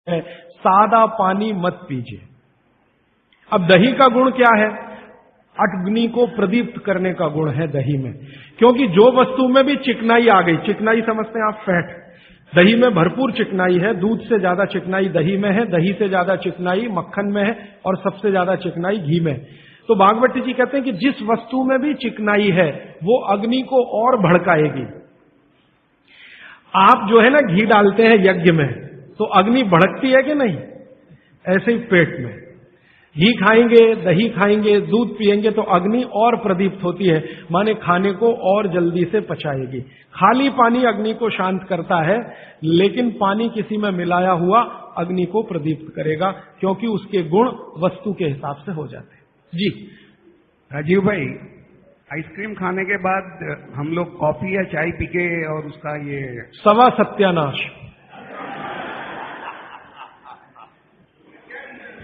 है, सादा पानी मत पीजिए। अब दही का गुण क्या है? अग्नि को प्रदीप्त करने का गुण है दही में, क्योंकि जो वस्तु में भी चिकनाई आ गई, चिकनाई समझते हैं आप, फैट, दही में भरपूर चिकनाई है, दूध से ज्यादा चिकनाई दही में है, दही से ज्यादा चिकनाई मक्खन में है, और सबसे ज्यादा चिकनाई घी में। तो भागवती जी कहते हैं कि जिस वस्तु में भी चिकनाई है वो अग्नि को और भड़काएगी। आप जो है ना घी डालते हैं यज्ञ में, तो अग्नि भड़कती है कि नहीं? ऐसे ही पेट में घी खाएंगे, दही खाएंगे, दूध पिएंगे तो अग्नि और प्रदीप्त होती है, माने खाने को और जल्दी से पचाएगी। खाली पानी अग्नि को शांत करता है, लेकिन पानी किसी में मिलाया हुआ अग्नि को प्रदीप्त करेगा, क्योंकि उसके गुण वस्तु के हिसाब से हो जाते हैं। जी राजीव भाई, आइसक्रीम खाने के बाद हम लोग कॉफी या चाय पी के और उसका ये सवा सत्यानाश।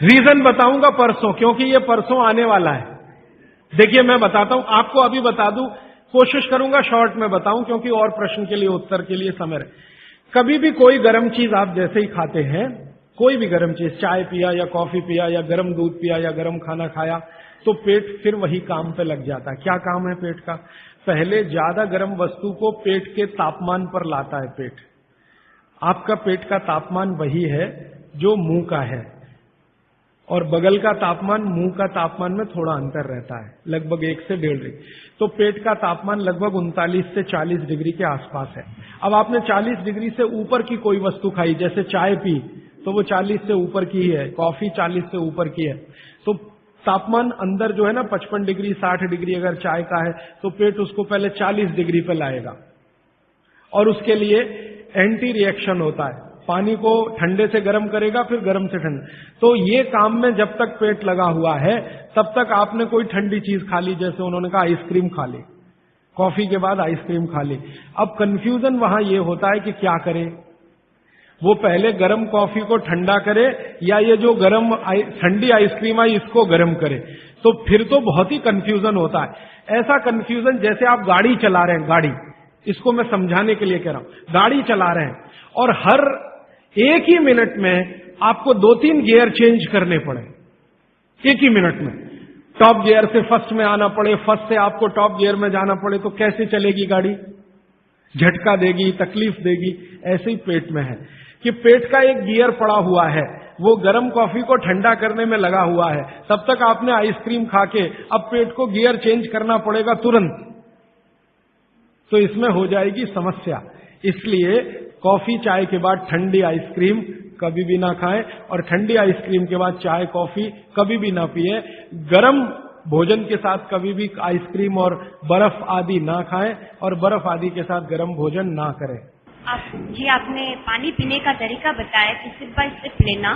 रीजन बताऊंगा परसों, क्योंकि ये परसों आने वाला है। देखिए मैं बताता हूं आपको, अभी बता दूं, कोशिश करूंगा शॉर्ट में बताऊं, क्योंकि और प्रश्न के लिए उत्तर के लिए समय है। कभी भी कोई गर्म चीज आप जैसे ही खाते हैं, कोई भी गर्म चीज, चाय पिया या कॉफी पिया या गर्म दूध पिया या गर्म खाना खाया, तो पेट फिर वही काम पे लग जाता है। क्या काम है पेट का? पहले ज्यादा गर्म वस्तु को पेट के तापमान पर लाता है पेट। आपका पेट का तापमान वही है जो मुंह का है, और बगल का तापमान मुंह का तापमान में थोड़ा अंतर रहता है, लगभग 1 से 1.5 डिग्री। तो पेट का तापमान लगभग 39 से 40 डिग्री के आसपास है। अब आपने 40 डिग्री से ऊपर की कोई वस्तु खाई, जैसे चाय पी, तो वो 40 से ऊपर की है, कॉफी 40 से ऊपर की है, तो तापमान अंदर जो है ना 55 डिग्री 60 डिग्री अगर चाय का है, तो पेट उसको पहले 40 डिग्री पे लाएगा, और उसके लिए एंटी रिएक्शन होता है, पानी को ठंडे से गर्म करेगा, फिर गर्म से ठंडा। तो ये काम में जब तक पेट लगा हुआ है, तब तक आपने कोई ठंडी चीज खा ली, जैसे उन्होंने कहा आइसक्रीम खा ली, कॉफी के बाद आइसक्रीम खा ली। अब कंफ्यूजन वहां ये होता है कि क्या करे, वो पहले गर्म कॉफी को ठंडा करे या ये जो गर्म ठंडी आइसक्रीम आई इसको गर्म करे, तो फिर तो बहुत ही कंफ्यूजन होता है। ऐसा कंफ्यूजन जैसे आप गाड़ी चला रहे हैं, गाड़ी, इसको मैं समझाने के लिए कह रहा हूं, गाड़ी चला रहे हैं और हर 1 ही मिनट में आपको 2-3 गियर चेंज करने पड़े, 1 ही मिनट में। टॉप गियर से फर्स्ट में आना पड़े, फर्स्ट से आपको टॉप गियर में जाना पड़े, तो कैसे चलेगी गाड़ी? झटका देगी, तकलीफ देगी। ऐसे ही पेट में है कि पेट का एक गियर पड़ा हुआ है, वो गर्म कॉफी को ठंडा करने में लगा हुआ है, तब तक आपने आइसक्रीम खा के अब पेट को गियर चेंज करना पड़ेगा तुरंत, तो इसमें हो जाएगी समस्या। इसलिए कॉफी चाय के बाद ठंडी आइसक्रीम कभी भी ना खाएं, और ठंडी आइसक्रीम के बाद चाय कॉफी कभी भी ना पिए। गरम भोजन के साथ कभी भी आइसक्रीम और बर्फ आदि ना खाएं, और बर्फ आदि के साथ गर्म भोजन ना करें। आपने पानी पीने का तरीका बताया कि सिप बाय सिप लेना,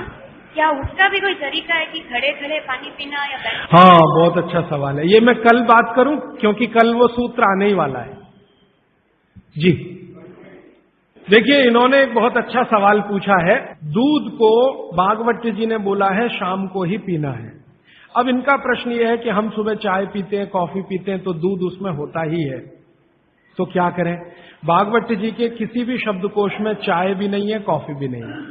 क्या उसका भी कोई तरीका है कि खड़े खड़े पानी पीना या बैठ? हाँ, बहुत अच्छा सवाल है, ये मैं कल बात करूं, क्योंकि कल वो सूत्र आने ही वाला है। जी देखिए, इन्होंने एक बहुत अच्छा सवाल पूछा है। दूध को भागवत जी ने बोला है शाम को ही पीना है। अब इनका प्रश्न यह है कि हम सुबह चाय पीते हैं, कॉफी पीते हैं, तो दूध उसमें होता ही है, तो क्या करें? भागवत जी के किसी भी शब्दकोश में चाय भी नहीं है, कॉफी भी नहीं है,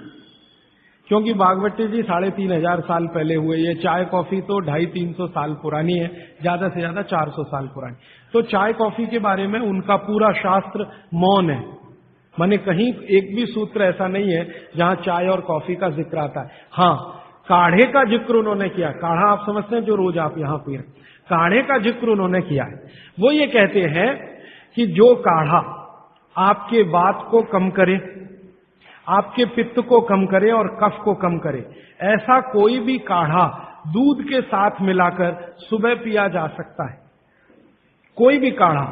क्योंकि भागवत जी 3500 साल पहले हुए। ये चाय कॉफी तो 250-300 साल पुरानी है, ज्यादा से ज्यादा 400 साल पुरानी। तो चाय कॉफी के बारे में उनका पूरा शास्त्र मौन है, माने कहीं एक भी सूत्र ऐसा नहीं है जहां चाय और कॉफी का जिक्र आता है। हाँ, काढ़े का जिक्र उन्होंने किया। काढ़ा आप समझते हैं जो रोज आप यहां पी रहे, काढ़े का जिक्र उन्होंने किया है। वो ये कहते हैं कि जो काढ़ा आपके वात को कम करे, आपके पित्त को कम करे और कफ को कम करे, ऐसा कोई भी काढ़ा दूध के साथ मिलाकर सुबह पिया जा सकता है। कोई भी काढ़ा,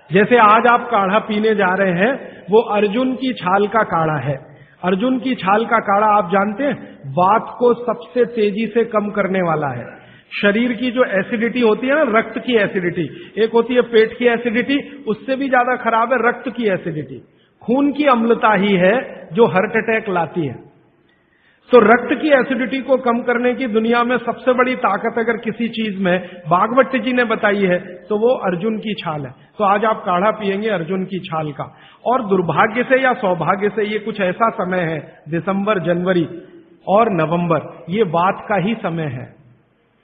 जैसे आज आप काढ़ा पीने जा रहे हैं, वो अर्जुन की छाल का काढ़ा है। अर्जुन की छाल का काढ़ा आप जानते हैं, वात को सबसे तेजी से कम करने वाला है। शरीर की जो एसिडिटी होती है ना, रक्त की एसिडिटी, एक होती है पेट की एसिडिटी, उससे भी ज्यादा खराब है रक्त की एसिडिटी। खून की अम्लता ही है जो हार्ट अटैक लाती है। तो रक्त की एसिडिटी को कम करने की दुनिया में सबसे बड़ी ताकत अगर किसी चीज में भागवत जी ने बताई है तो वो अर्जुन की छाल है। तो आज आप काढ़ा पिएंगे अर्जुन की छाल का। और दुर्भाग्य से या सौभाग्य से ये कुछ ऐसा समय है, दिसंबर, जनवरी और नवंबर, ये वात का ही समय है।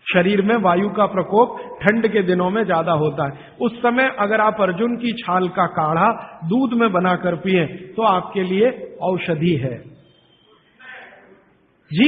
शरीर में वायु का प्रकोप ठंड के दिनों में ज्यादा होता है। उस समय अगर आप अर्जुन की छाल का काढ़ा दूध में बनाकर पिए तो आपके लिए औषधि है। जी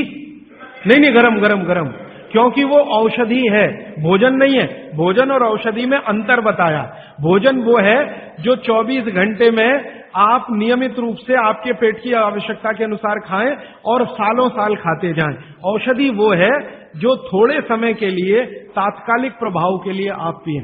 नहीं, गरम गरम गरम, क्योंकि वो औषधि है, भोजन नहीं है। भोजन और औषधि में अंतर बताया। भोजन वो है जो 24 घंटे में आप नियमित रूप से आपके पेट की आवश्यकता के अनुसार खाएं और सालों साल खाते जाएं। औषधि वो है जो थोड़े समय के लिए, तात्कालिक प्रभाव के लिए आप पिएं।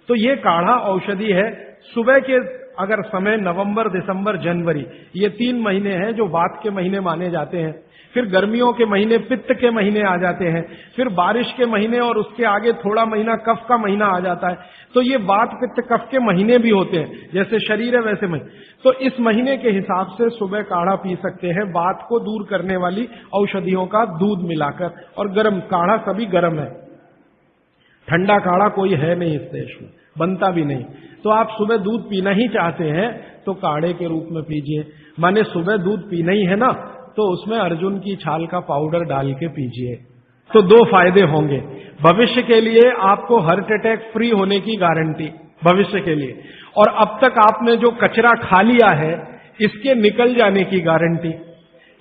तो ये काढ़ा औषधि है। सुबह के अगर समय नवंबर, दिसंबर, जनवरी, ये 3 महीने हैं जो वात के महीने माने जाते हैं। फिर गर्मियों के महीने पित्त के महीने आ जाते हैं। फिर बारिश के महीने और उसके आगे थोड़ा महीना कफ का महीना आ जाता है। तो ये वात, पित्त, कफ के महीने भी होते हैं। जैसे शरीर है वैसे महीने। तो इस महीने के हिसाब से सुबह काढ़ा पी सकते हैं, वात को दूर करने वाली औषधियों का दूध मिलाकर। और गर्म काढ़ा सभी गर्म है, ठंडा काढ़ा कोई है नहीं इस देश में, बनता भी नहीं। तो आप सुबह दूध पीना ही चाहते हैं तो काढ़े के रूप में पीजिए। माने सुबह दूध पीना ही है ना, तो उसमें अर्जुन की छाल का पाउडर डाल के पीजिए। तो 2 फायदे होंगे। भविष्य के लिए आपको हार्ट अटैक फ्री होने की गारंटी, भविष्य के लिए। और अब तक आपने जो कचरा खा लिया है इसके निकल जाने की गारंटी।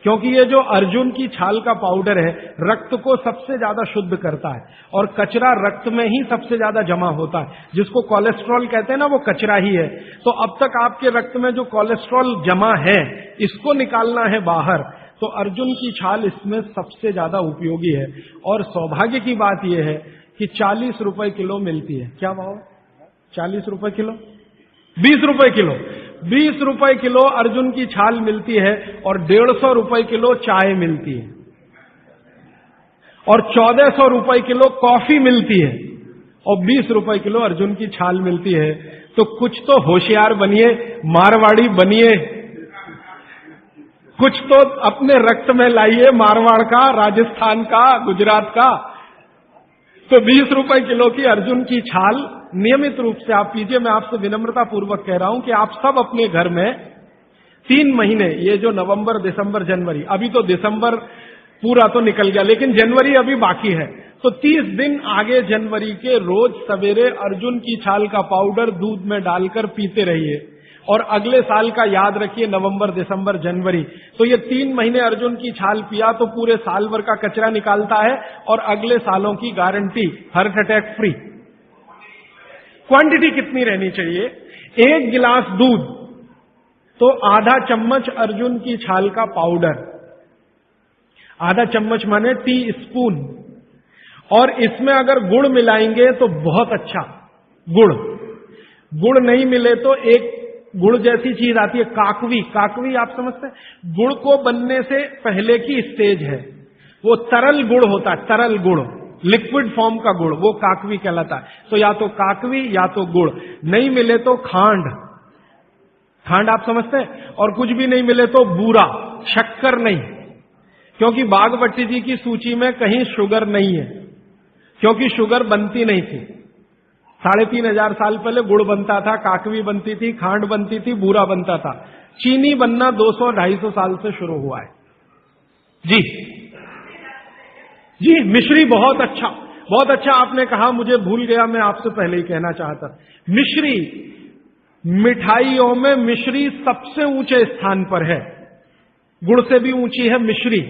क्योंकि ये जो अर्जुन की छाल का पाउडर है रक्त को सबसे ज्यादा शुद्ध करता है। और कचरा रक्त में ही सबसे ज्यादा जमा होता है, जिसको कोलेस्ट्रॉल कहते हैं ना, वो कचरा ही है। तो अब तक आपके रक्त में जो कोलेस्ट्रॉल जमा है इसको निकालना है बाहर। तो अर्जुन की छाल इसमें सबसे ज्यादा उपयोगी है। और सौभाग्य की बात यह है कि 40 रुपए किलो मिलती है। क्या भाव? 40 रुपए किलो, 20 रुपए किलो, 20 रुपए किलो अर्जुन की छाल मिलती है। और 150 रुपए किलो चाय मिलती है। और 1400 रुपए किलो कॉफी मिलती है। और 20 रुपए किलो अर्जुन की छाल मिलती है। तो कुछ तो होशियार बनिए, मारवाड़ी बनिए, कुछ तो अपने रक्त में लाइए, मारवाड़ का, राजस्थान का, गुजरात का। तो 20 रुपए किलो की अर्जुन की छाल नियमित रूप से आप पीजिए। मैं आपसे विनम्रता पूर्वक कह रहा हूं कि आप सब अपने घर में 3 महीने, ये जो नवंबर, दिसंबर, जनवरी, अभी तो दिसंबर पूरा तो निकल गया लेकिन जनवरी अभी बाकी है, तो 30 दिन आगे जनवरी के रोज सवेरे अर्जुन की छाल का पाउडर दूध में डालकर पीते रहिए। और अगले साल का याद रखिए, नवंबर, दिसंबर, जनवरी। तो ये 3 महीने अर्जुन की छाल पिया तो पूरे साल भर का कचरा निकालता है। और अगले सालों की guarantee, heart attack free. Quantity कितनी रहनी चाहिए? 1 गिलास दूध तो आधा चम्मच अर्जुन की छाल का पाउडर, आधा चम्मच माने टी स्पून। और इसमें अगर गुड़ मिलाएंगे तो बहुत अच्छा। गुड़ नहीं मिले तो एक गुड़ जैसी चीज आती है, काकवी। काकवी आप समझते हैं? गुड़ को बनने से पहले की स्टेज है, वो तरल गुड़ होता है, तरल गुड़, लिक्विड फॉर्म का गुड़, वो काकवी कहलाता है। तो या तो काकवी या तो गुड़, नहीं मिले तो खांड। खांड आप समझते हैं? और कुछ भी नहीं मिले तो बूरा, शक्कर नहीं, क्योंकि बागवती जी की सूची में कहीं शुगर नहीं है, क्योंकि शुगर बनती नहीं थी। 3500 साल पहले गुड़ बनता था, काकवी बनती थी, खांड बनती थी, बूरा बनता था। चीनी बनना 200-250 साल से शुरू हुआ है। जी, मिश्री बहुत अच्छा, बहुत अच्छा आपने कहा, मुझे भूल गया, मैं आपसे पहले ही कहना चाहता। मिश्री, मिठाइयों में मिश्री सबसे ऊंचे स्थान पर है, गुड़ से भी ऊंची है मिश्री।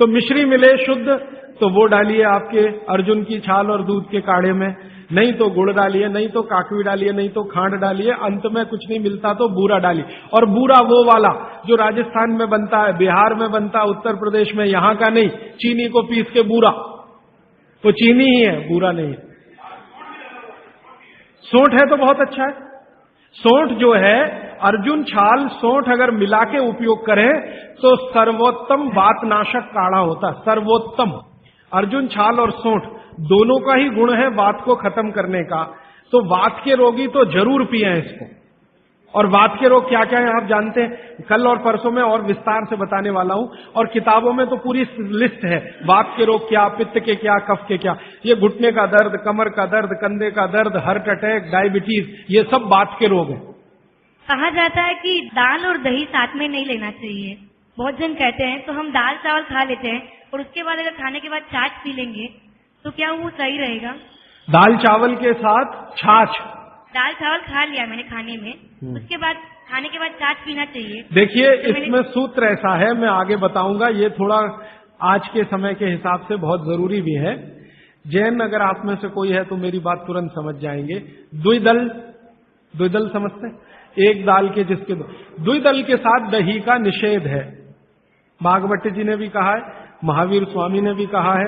तो मिश्री मिले शुद्ध तो वो डालिए आपके अर्जुन की छाल और दूध के काढ़े में, नहीं तो गुड़ डालिए, नहीं तो काकवी डालिए, नहीं तो खांड डालिए, अंत में कुछ नहीं मिलता तो बूरा डालिए। और बूरा वो वाला जो राजस्थान में बनता है, बिहार में बनता है, उत्तर प्रदेश में, यहां का नहीं, चीनी को पीस के बूरा, तो चीनी ही है, बूरा नहीं है। सोंठ है तो बहुत अच्छा है। सोंठ जो है, अर्जुन छाल सोंठ अगर मिला के उपयोग करें तो सर्वोत्तम वातनाशक काढ़ा होता है, सर्वोत्तम। अर्जुन छाल और सोंठ दोनों का ही गुण है वात को खत्म करने का। तो वात के रोगी तो जरूर पिए इसको। और वात के रोग क्या क्या है आप जानते हैं। कल और परसों में और विस्तार से बताने वाला हूं, और किताबों में तो पूरी लिस्ट है, वात के रोग क्या, पित्त के क्या, कफ के क्या। ये घुटने का दर्द, कमर का दर्द, कंधे का दर्द, हार्ट अटैक, डायबिटीज, ये सब वात के रोग है। कहा जाता है कि दाल और दही साथ में नहीं लेना चाहिए। बहुत जन कहते हैं तो हम दाल चावल खा लेते हैं और उसके बाद अगर खाने के बाद छाछ पी लेंगे तो क्या वो सही रहेगा? दाल चावल के साथ छाछ, दाल चावल खा लिया मैंने खाने में, उसके बाद खाने के बाद छाछ पीना चाहिए। देखिए इसमें सूत्र ऐसा है, मैं आगे बताऊंगा, ये थोड़ा आज के समय के हिसाब से बहुत जरूरी भी है। जैन अगर आप में से कोई है तो मेरी बात तुरंत समझ जाएंगे। द्विदल समझते हैं? एक दाल के जिसके द्विदल के साथ दही का निषेध है। भागवत जी ने भी कहा है, महावीर स्वामी ने भी कहा है,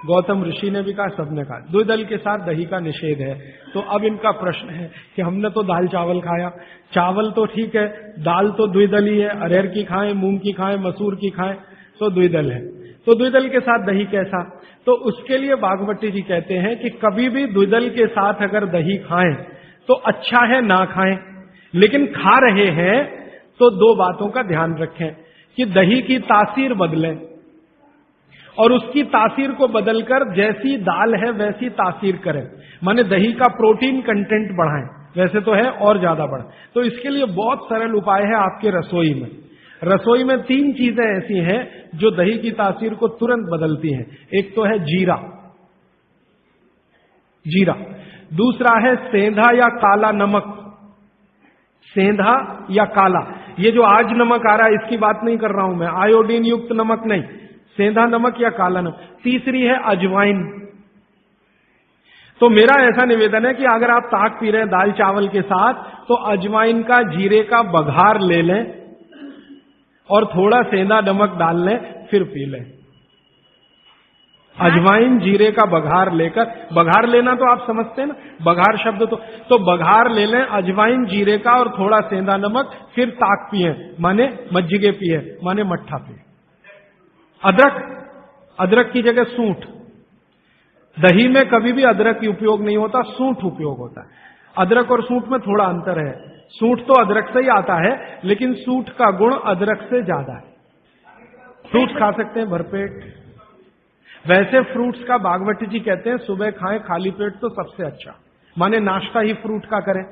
गौतम ऋषि ने भी कहा, सबने कहा द्विदल के साथ दही का निषेध है। तो अब इनका प्रश्न है कि हमने तो दाल चावल खाया, चावल तो ठीक है, दाल तो द्विदल ही है, अरहर की खाएं, मूंग की खाएं, मसूर की खाएं तो द्विदल है। तो द्विदल के साथ दही कैसा? तो उसके लिए भागवती जी कहते हैं कि कभी भी द्विदल के साथ अगर दही खाएं तो अच्छा है ना खाएं, लेकिन खा रहे हैं तो दो बातों का ध्यान रखें कि दही की तासीर बदलें और उसकी तासीर को बदलकर जैसी दाल है वैसी तासीर करें, माने दही का प्रोटीन कंटेंट बढ़ाएं, वैसे तो है और ज्यादा बढ़े। तो इसके लिए बहुत सरल उपाय है आपके रसोई में। रसोई में 3 चीजें ऐसी हैं जो दही की तासीर को तुरंत बदलती हैं। एक तो है जीरा, दूसरा है सेंधा या काला नमक, सेंधा या काला, ये जो आज नमक आ रहा है इसकी बात नहीं कर रहा हूं मैं, आयोडीन युक्त नमक नहीं, सेंधा नमक या काला नमक। तीसरी है अजवाइन। तो मेरा ऐसा निवेदन है कि अगर आप ताक पी रहे हैं दाल चावल के साथ तो अजवाइन का, जीरे का बघार ले लें और थोड़ा सेंधा नमक डाल लें, फिर पी लें। अजवाइन जीरे का बघार लेकर, बघार लेना तो आप समझते हैं ना, बघार शब्द तो बघार ले लें अजवाइन जीरे का और थोड़ा सेंधा नमक, फिर ताक पिए, माने मज्जिगे पिए, माने मट्ठा पिए। अदरक की जगह सूंठ, दही में कभी भी अदरक की उपयोग नहीं होता, सूंठ उपयोग होता है। अदरक और सूंठ में थोड़ा अंतर है, सूंठ तो अदरक से ही आता है लेकिन सूंठ का गुण अदरक से ज्यादा है। फ्रूट्स खा सकते हैं भरपेट। वैसे फ्रूट्स का भागवती जी कहते हैं सुबह खाएं खाली पेट तो सबसे अच्छा, माने नाश्ता ही फ्रूट का करें,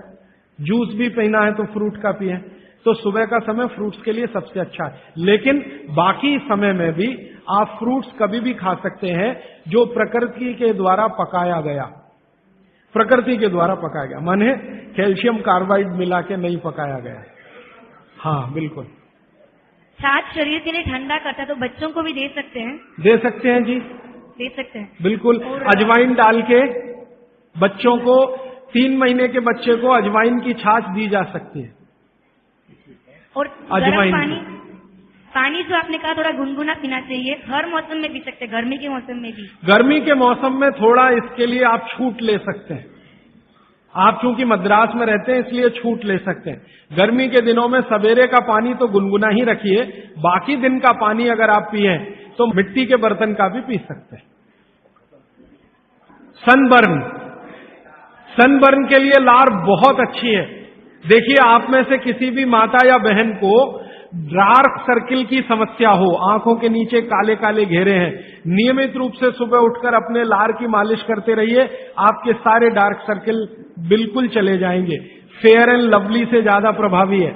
जूस भी पीना है तो फ्रूट का पिए, तो सुबह का समय फ्रूट्स के लिए सबसे अच्छा है। लेकिन बाकी समय में भी आप फ्रूट्स कभी भी खा सकते हैं जो प्रकृति के द्वारा पकाया गया, माने कैल्शियम कार्बाइड मिला के नहीं पकाया गया। हाँ बिल्कुल। छाछ शरीर के लिए ठंडा करता है तो बच्चों को भी दे सकते हैं? दे सकते हैं जी, दे सकते हैं बिल्कुल। अजवाइन डाल के बच्चों को, 3 महीने के बच्चे को अजवाइन की छाछ दी जा सकती है। और अजवाइन पानी जो आपने कहा थोड़ा गुनगुना पीना चाहिए, हर मौसम में पी सकते हैं, गर्मी के मौसम में भी? गर्मी के मौसम में थोड़ा इसके लिए आप छूट ले सकते हैं। आप चूंकि मद्रास में रहते हैं इसलिए छूट ले सकते हैं। गर्मी के दिनों में सवेरे का पानी तो गुनगुना ही रखिए, बाकी दिन का पानी अगर आप पिए तो मिट्टी के बर्तन का भी पी सकते हैं। सनबर्न के लिए लार बहुत अच्छी है। देखिए आप में से किसी भी माता या बहन को डार्क सर्किल की समस्या हो, आंखों के नीचे काले काले घेरे हैं, नियमित रूप से सुबह उठकर अपने लार की मालिश करते रहिए, आपके सारे डार्क सर्किल बिल्कुल चले जाएंगे। फेयर एंड लवली से ज्यादा प्रभावी है।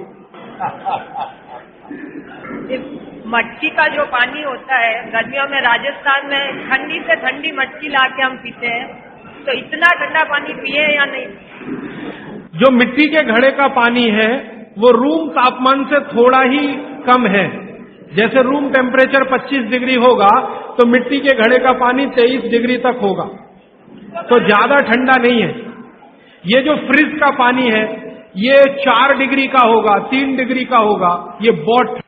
मटकी का जो पानी होता है गर्मियों में राजस्थान में ठंडी से ठंडी मटकी लाके हम पीते हैं, तो इतना ठंडा पानी पिए या नहीं? जो मिट्टी के घड़े का पानी है वो रूम तापमान से थोड़ा ही कम है। जैसे रूम टेम्परेचर 25 डिग्री होगा तो मिट्टी के घड़े का पानी 23 डिग्री तक होगा, तो ज्यादा ठंडा नहीं है। ये जो फ्रिज का पानी है ये 4 डिग्री का होगा, 3 डिग्री का होगा, ये बहुत